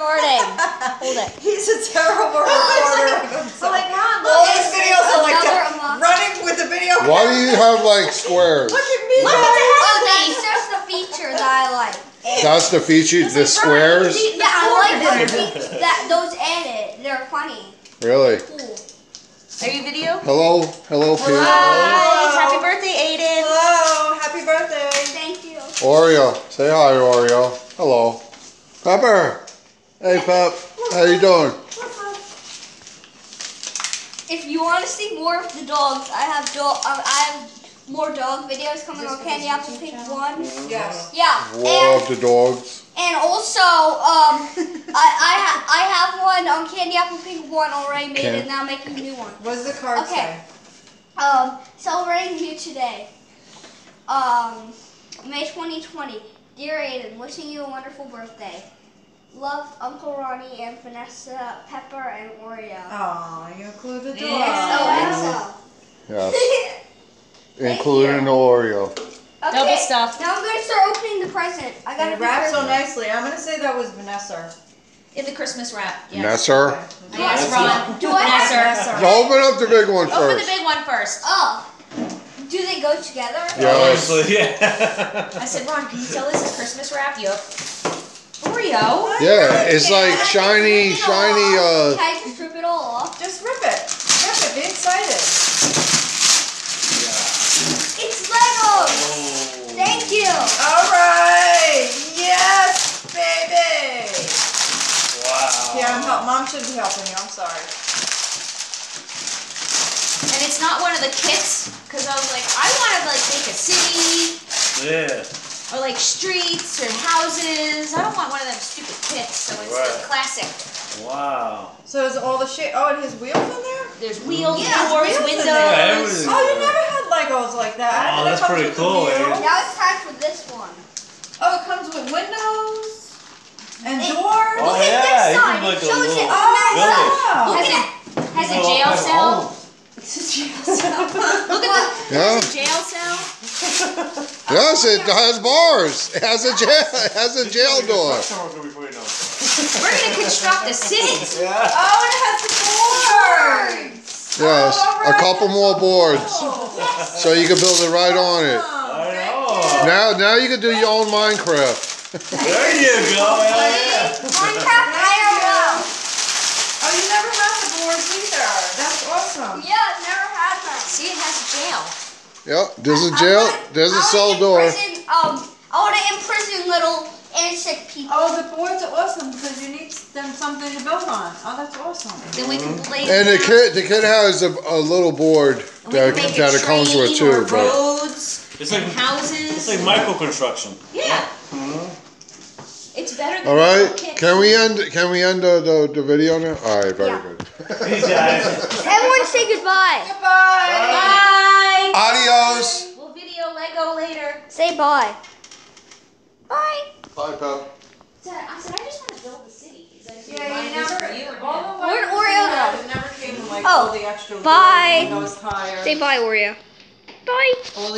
Starting. Hold it. He's a terrible recorder. Oh my God! All these videos are like that, running with the video. Why do you have like squares? Look at me. Oh, that's just the feature that I like. That's the feature, the squares? Yeah, I like those added. They're funny. Really? Cool. Are you video? Hello, hello, Pete. Hi, happy birthday, Aiden. Hello, happy birthday. Thank you. Oreo, say hi, Oreo. Hello. Pepper. Hey, Pep. How you doing? If you want to see more of the dogs, I have more dog videos coming on Candy Apple Pink 1. Yes. Yeah. War of the dogs. And also, I have one on Candy Apple Pink 1 already made, and now I'm making a new one. What does the card say? Celebrating you today. May 2020. Dear Aiden, wishing you a wonderful birthday. Love, Uncle Ronnie and Vanessa, Pepper, and Oreo. Oh, you include the dog. XOXO. Yes. Including the Oreo. Okay, Double stuff. now I'm going to start opening the present. I got And it wrapped so nicely. I'm going to say that was Vanessa. In the Christmas wrap. Yes. Nesser? Yes, Ron. Do I have Vanessa. Open up the big one Open the first. big one first. Oh. Do they go together? Yes. Yeah. I said, Ron, can you tell this is Christmas wrap? Yup. Oreo? Yeah, it's like shiny. Can I just rip it all off? Just rip it. Rip it. Be excited. It's Legos! Thank you! All right. Yes, baby. Wow. Yeah, Mom should be helping you. I'm sorry. And it's not one of the kits, because I was like, I want to like make a city. Yeah. Or like streets or houses. I don't want one of them stupid kits, so it's the classic. Wow. So is all the shit? Oh, and his wheels in there? There's wheels, Yeah, doors, wheels in windows. there. Yeah, everything. Oh, you never had Legos like that. Oh, It that's comes pretty with the cool, wheel. eh? Now it's time for this one. Oh, it comes with windows and It- doors. Oh, Look at yeah, this you side. can It make a shows it little on that building. side. Wow. Has a You know, jail like cell. homes. Look at Yeah. the jail cell. Yes, it has bars. It has a jail door. We're gonna construct a city. Yeah. Oh, and it has the boards. Yes, Oh, a couple more boards, so you can build it right on it. I know. Now you can do your own Minecraft. There you go. Yeah. Minecraft IRL. Oh, you never had the boards either. That's awesome. Yeah, I've never had them. See, it has a jail. Yep, there's a jail, there's a cell door. I want to imprison little insect people. Oh, the boards are awesome because you need them something to build on. Oh, that's awesome. Then we can lay And the down, kid has a little board and we can make that a it comes with train or too. But roads It's like and houses. it's like micro construction. Yeah. It's better than all the right, little kits. can we end the video now? All right, very Yeah. good. Everyone say goodbye. Goodbye. Bye. Adios. We'll video Lego later. Say bye. Bye. Bye, Pep. I said, I just want to build the city. Is that Yeah, you never. for you or All the Where'd Legos Oreo you had, go? It never came with like Oh, all the extra bye. windows higher. Say bye, Oreo. Bye. All the